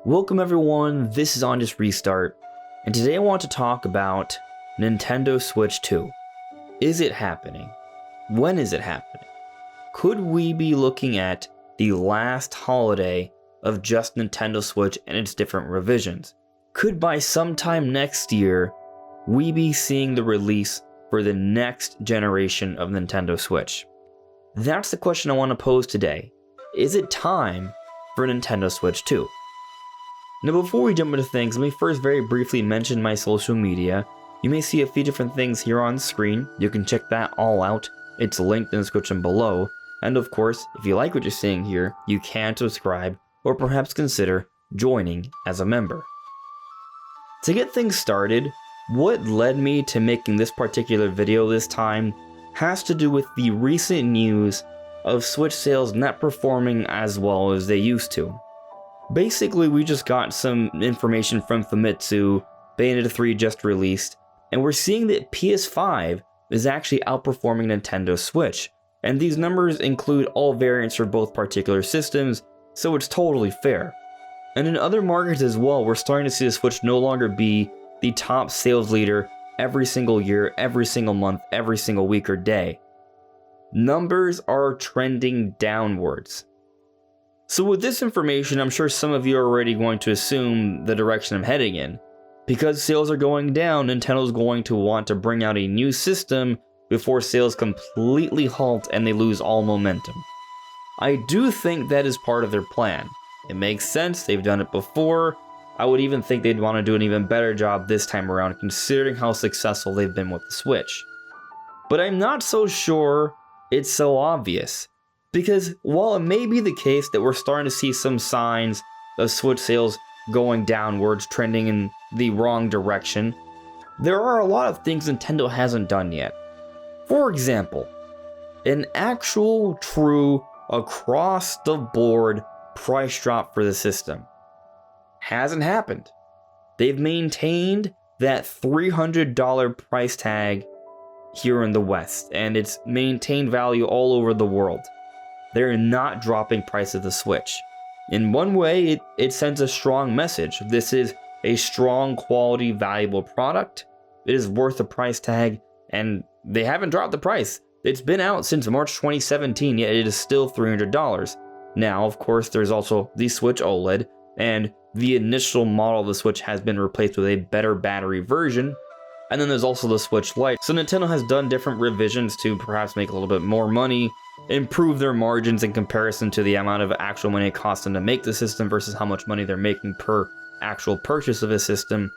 Welcome everyone, this is On Just Restart, and today I want to talk about Nintendo Switch 2. Is it happening? When is it happening? Could we be looking at the last holiday of just Nintendo Switch and its different revisions? Could by sometime next year, we be seeing the release for the next generation of Nintendo Switch? That's the question I want to pose today. Is it time for Nintendo Switch 2? Now before we jump into things, let me first very briefly mention my social media. You may see a few different things here on screen. You can check that all out. It's linked in the description below. And of course, if you like what you're seeing here, you can subscribe or perhaps consider joining as a member. To get things started, what led me to making this particular video this time has to do with the recent news of Switch sales not performing as well as they used to. Basically, we just got some information from Famitsu. Bayonetta 3 just released, and we're seeing that PS5 is actually outperforming Nintendo Switch. And these numbers include all variants for both particular systems, so it's totally fair. And in other markets as well, we're starting to see the Switch no longer be the top sales leader every single year, every single month, every single week or day. Numbers are trending downwards. So with this information, I'm sure some of you are already going to assume the direction I'm heading in. Because sales are going down, Nintendo's going to want to bring out a new system before sales completely halt and they lose all momentum. I do think that is part of their plan. It makes sense, they've done it before. I would even think they'd want to do an even better job this time around considering how successful they've been with the Switch. But I'm not so sure it's so obvious. Because while it may be the case that we're starting to see some signs of Switch sales going downwards, trending in the wrong direction, there are a lot of things Nintendo hasn't done yet. For example, an actual, true, across-the-board price drop for the system hasn't happened. They've maintained that $300 price tag here in the West, and it's maintained value all over the world. They're not dropping price of the Switch. In one way, it sends a strong message. This is a strong, quality, valuable product. It is worth the price tag, and they haven't dropped the price. It's been out since March 2017, yet it is still $300. Now, of course, there's also the Switch OLED, and the initial model of the Switch has been replaced with a better battery version. And then there's also the Switch Lite. So Nintendo has done different revisions to perhaps make a little bit more money, improve their margins in comparison to the amount of actual money it costs them to make the system versus how much money they're making per actual purchase of a system.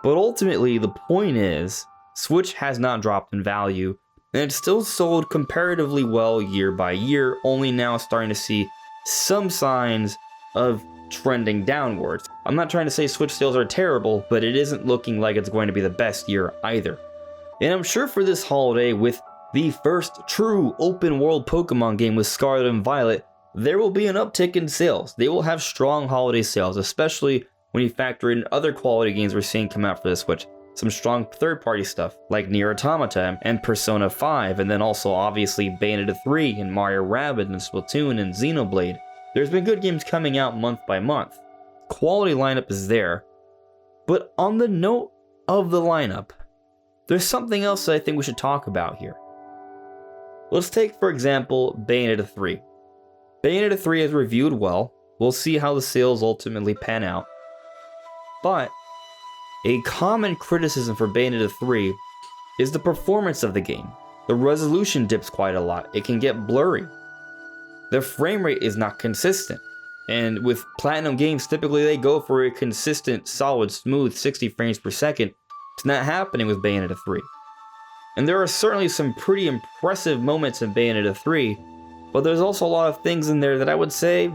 But ultimately, the point is, Switch has not dropped in value, and it's still sold comparatively well year by year, only now starting to see some signs of trending downwards. I'm not trying to say Switch sales are terrible, but it isn't looking like it's going to be the best year either. And I'm sure for this holiday, with the first true open world Pokemon game with Scarlet and Violet, there will be an uptick in sales. They will have strong holiday sales, especially when you factor in other quality games we're seeing come out for the Switch. Some strong third-party stuff like Nier Automata and Persona 5, and then also obviously Bayonetta 3 and Mario Rabbids and Splatoon and Xenoblade. There's been good games coming out month by month. Quality lineup is there. But on the note of the lineup, there's something else that I think we should talk about here. Let's take, for example, Bayonetta 3. Bayonetta 3 has reviewed well. We'll see how the sales ultimately pan out. But a common criticism for Bayonetta 3 is the performance of the game. The resolution dips quite a lot. It can get blurry. The frame rate is not consistent. And with Platinum games, typically they go for a consistent, solid, smooth 60 frames per second. It's not happening with Bayonetta 3. And there are certainly some pretty impressive moments in Bayonetta 3, but there's also a lot of things in there that I would say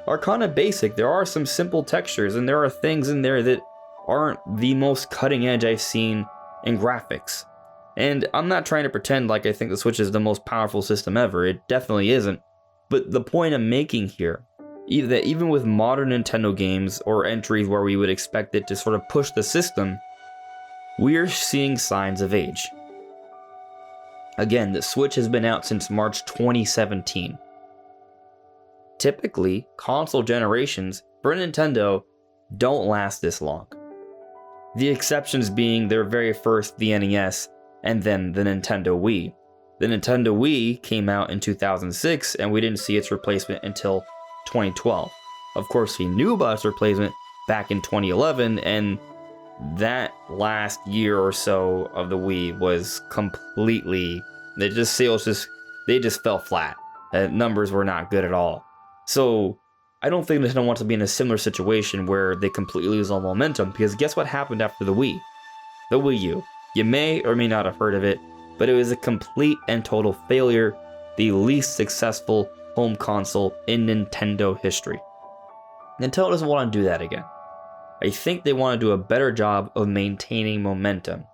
are kind of basic. There are some simple textures, and there are things in there that aren't the most cutting edge I've seen in graphics. And I'm not trying to pretend like I think the Switch is the most powerful system ever. It definitely isn't. But the point I'm making here, that even with modern Nintendo games or entries where we would expect it to sort of push the system, we're seeing signs of age. Again, the Switch has been out since March 2017. Typically, console generations for Nintendo don't last this long. The exceptions being their very first, the NES, and then the Nintendo Wii. The Nintendo Wii came out in 2006, and we didn't see its replacement until 2012. Of course, we knew about its replacement back in 2011, and that last year or so of the Wii was completely, they just fell flat. Numbers were not good at all. So I don't think Nintendo wants to be in a similar situation where they completely lose all momentum, because guess what happened after the Wii? The Wii U. You may or may not have heard of it, but it was a complete and total failure, the least successful home console in Nintendo history. Nintendo doesn't want to do that again. I think they want to do a better job of maintaining momentum.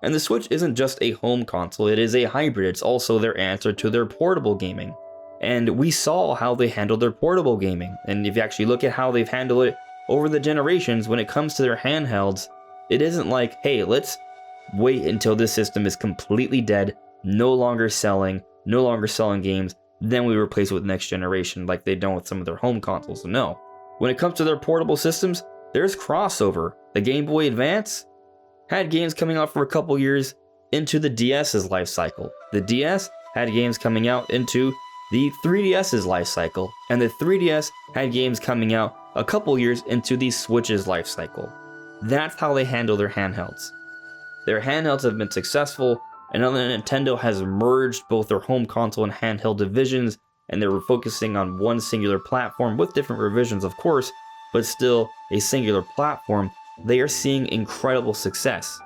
And the Switch isn't just a home console, it is a hybrid. It's also their answer to their portable gaming. And we saw how they handled their portable gaming. And if you actually look at how they've handled it over the generations, when it comes to their handhelds, it isn't like, hey, let's wait until this system is completely dead, no longer selling games, then we replace it with next generation like they've done with some of their home consoles. No. When it comes to their portable systems, there's crossover. The Game Boy Advance had games coming out for a couple years into the DS's life cycle. The DS had games coming out into the 3DS's life cycle, and the 3DS had games coming out a couple years into the Switch's life cycle. That's how they handle their handhelds. Their handhelds have been successful, and now that Nintendo has merged both their home console and handheld divisions, and they're focusing on one singular platform with different revisions, of course, but still a singular platform, they are seeing incredible success.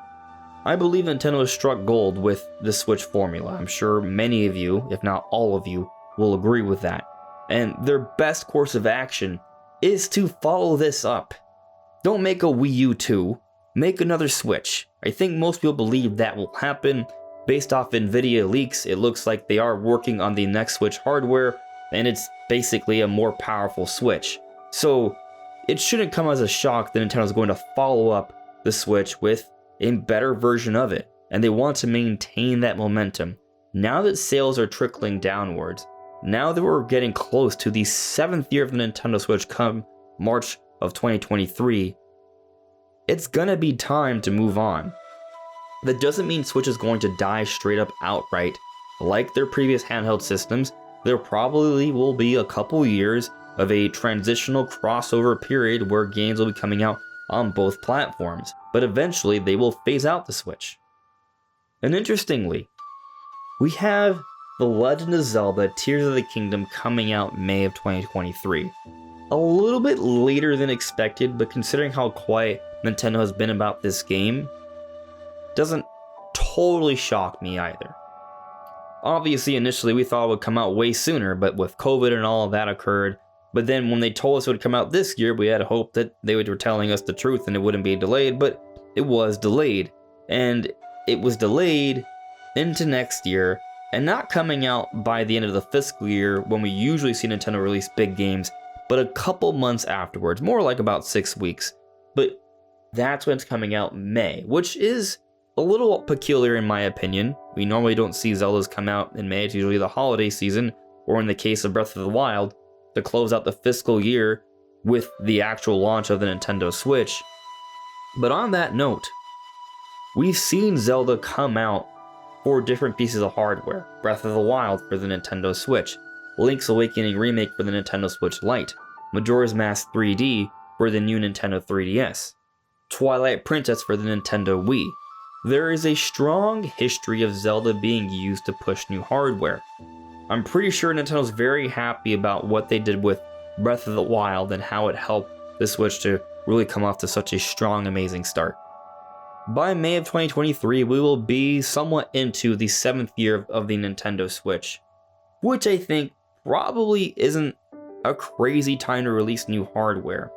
I believe Nintendo has struck gold with the Switch formula. I'm sure many of you, if not all of you, will agree with that. And their best course of action is to follow this up. Don't make a Wii U 2, make another Switch. I think most people believe that will happen. Based off Nvidia leaks, it looks like they are working on the next Switch hardware, and it's basically a more powerful Switch. So it shouldn't come as a shock that Nintendo is going to follow up the Switch with a better version of it, and they want to maintain that momentum. Now that sales are trickling downwards, now that we're getting close to the 7th year of the Nintendo Switch come March of 2023, it's gonna be time to move on. That doesn't mean Switch is going to die straight up outright. Like their previous handheld systems, there probably will be a couple years of a transitional crossover period where games will be coming out on both platforms, but eventually they will phase out the Switch. And interestingly, we have The Legend of Zelda Tears of the Kingdom coming out May of 2023. A little bit later than expected, but considering how quiet Nintendo has been about this game, doesn't totally shock me either. Obviously, initially we thought it would come out way sooner, but with COVID and all of that occurred, but then when they told us it would come out this year, we had hope that they were telling us the truth and it wouldn't be delayed, but it was delayed. And it was delayed into next year, and not coming out by the end of the fiscal year when we usually see Nintendo release big games, but a couple months afterwards, more like about 6 weeks. But that's when it's coming out May, which is a little peculiar in my opinion. We normally don't see Zeldas come out in May. It's usually the holiday season, or in the case of Breath of the Wild, to close out the fiscal year with the actual launch of the Nintendo Switch. But on that note, we've seen Zelda come out for different pieces of hardware. Breath of the Wild for the Nintendo Switch, Link's Awakening Remake for the Nintendo Switch Lite, Majora's Mask 3D for the new Nintendo 3DS, Twilight Princess for the Nintendo Wii. There is a strong history of Zelda being used to push new hardware. I'm pretty sure Nintendo's very happy about what they did with Breath of the Wild and how it helped the Switch to really come off to such a strong, amazing start. By May of 2023, we will be somewhat into the 7th year of the Nintendo Switch, which I think probably isn't a crazy time to release new hardware.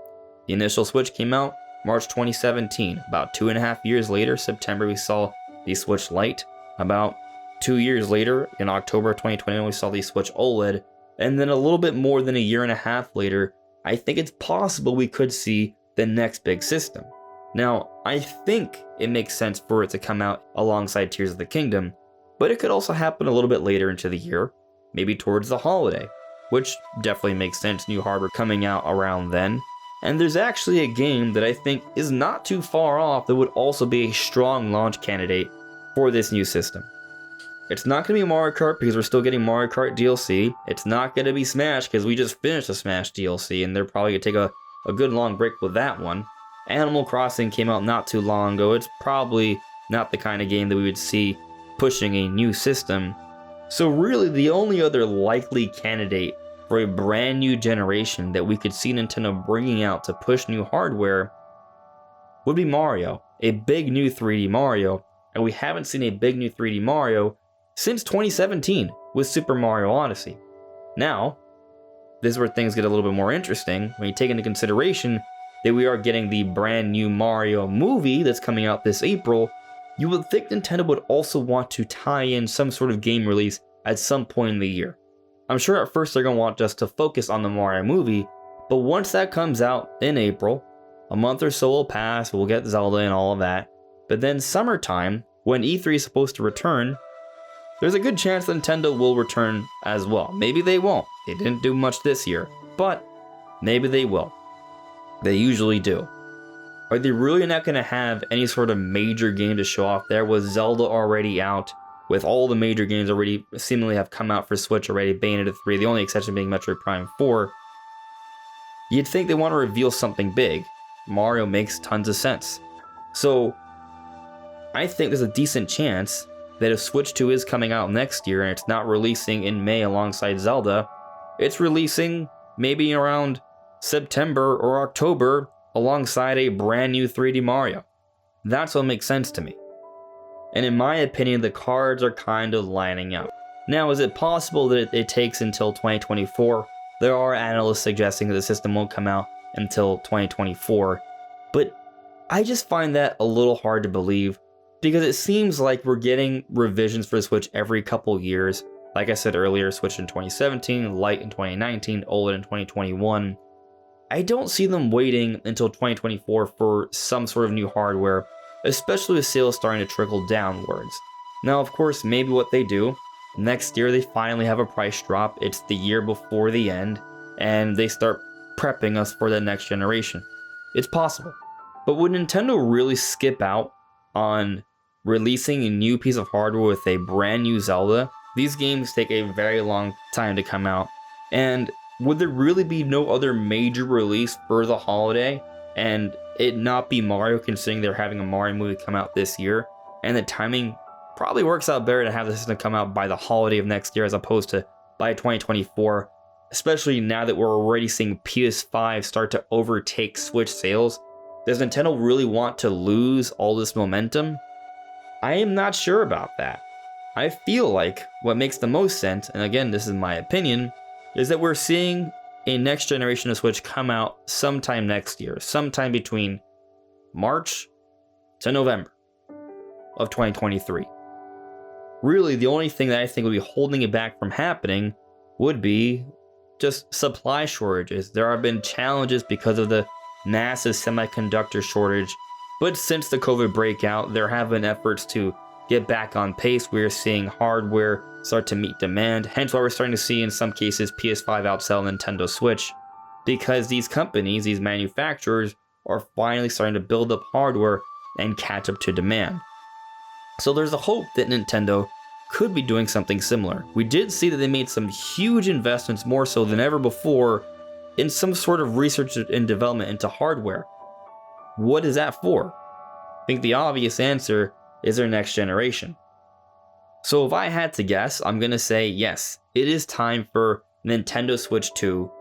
The initial Switch came out March 2017. About 2.5 years later, September, we saw the Switch Lite. About 2 years later, in October 2021, we saw the Switch OLED. And then a little bit more than 1.5 years later, I think it's possible we could see the next big system. Now, I think it makes sense for it to come out alongside Tears of the Kingdom, but it could also happen a little bit later into the year, maybe towards the holiday, which definitely makes sense, new hardware coming out around then. And there's actually a game that I think is not too far off that would also be a strong launch candidate for this new system. It's not going to be Mario Kart because we're still getting Mario Kart DLC. It's not going to be Smash because we just finished the Smash DLC and they're probably going to take a good long break with that one. Animal Crossing came out not too long ago. It's probably not the kind of game that we would see pushing a new system. So really the only other likely candidate for a brand new generation that we could see Nintendo bringing out to push new hardware would be Mario, a big new 3D Mario, and we haven't seen a big new 3D Mario since 2017 with Super Mario Odyssey. Now, this is where things get a little bit more interesting when you take into consideration that we are getting the brand new Mario movie that's coming out this April. You would think Nintendo would also want to tie in some sort of game release at some point in the year. I'm sure at first they're going to want us to focus on the Mario movie, but once that comes out in April, a month or so will pass, we'll get Zelda and all of that, but then summertime, when E3 is supposed to return, there's a good chance Nintendo will return as well. Maybe they won't. They didn't do much this year, but maybe they will. They usually do. Are they really not going to have any sort of major game to show off there? Was Zelda already out? With all the major games already seemingly have come out for Switch already, Bayonetta 3, the only exception being Metroid Prime 4, you'd think they want to reveal something big. Mario makes tons of sense. So, I think there's a decent chance that if Switch 2 is coming out next year and it's not releasing in May alongside Zelda, it's releasing maybe around September or October alongside a brand new 3D Mario. That's what makes sense to me. And in my opinion, the cards are kind of lining up. Now, is it possible that it takes until 2024? There are analysts suggesting that the system won't come out until 2024, but I just find that a little hard to believe because it seems like we're getting revisions for the Switch every couple years. Like I said earlier, Switch in 2017, Lite in 2019, OLED in 2021. I don't see them waiting until 2024 for some sort of new hardware, especially with sales starting to trickle downwards. Now, of course, maybe what they do, next year they finally have a price drop, it's the year before the end, and they start prepping us for the next generation. It's possible. But would Nintendo really skip out on releasing a new piece of hardware with a brand new Zelda? These games take a very long time to come out, and would there really be no other major release for the holiday and it not be Mario, considering they're having a Mario movie come out this year? And the timing probably works out better to have the system come out by the holiday of next year as opposed to by 2024, especially now that we're already seeing PS5 start to overtake Switch sales. Does Nintendo really want to lose all this momentum? I am not sure about that. I feel like what makes the most sense, and again, this is my opinion, is that we're seeing a next generation of Switch come out sometime next year, sometime between March to November of 2023. Really, the only thing that I think would be holding it back from happening would be just supply shortages. There have been challenges because of the massive semiconductor shortage, but since the COVID breakout, there have been efforts to get back on pace. We're seeing hardware start to meet demand, hence why we're starting to see in some cases PS5 outsell Nintendo Switch, because these companies, these manufacturers, are finally starting to build up hardware and catch up to demand. So there's a hope that Nintendo could be doing something similar. We did see that they made some huge investments, more so than ever before, in some sort of research and development into hardware. What is that for? I think the obvious answer is their next generation. So if I had to guess, I'm going to say yes, it is time for Nintendo Switch 2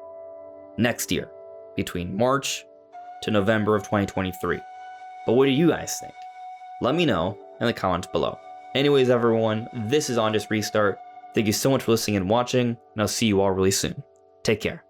next year, between March to November of 2023. But what do you guys think? Let me know in the comments below. Anyways, everyone, this is On Just Restart. Thank you so much for listening and watching, and I'll see you all really soon. Take care.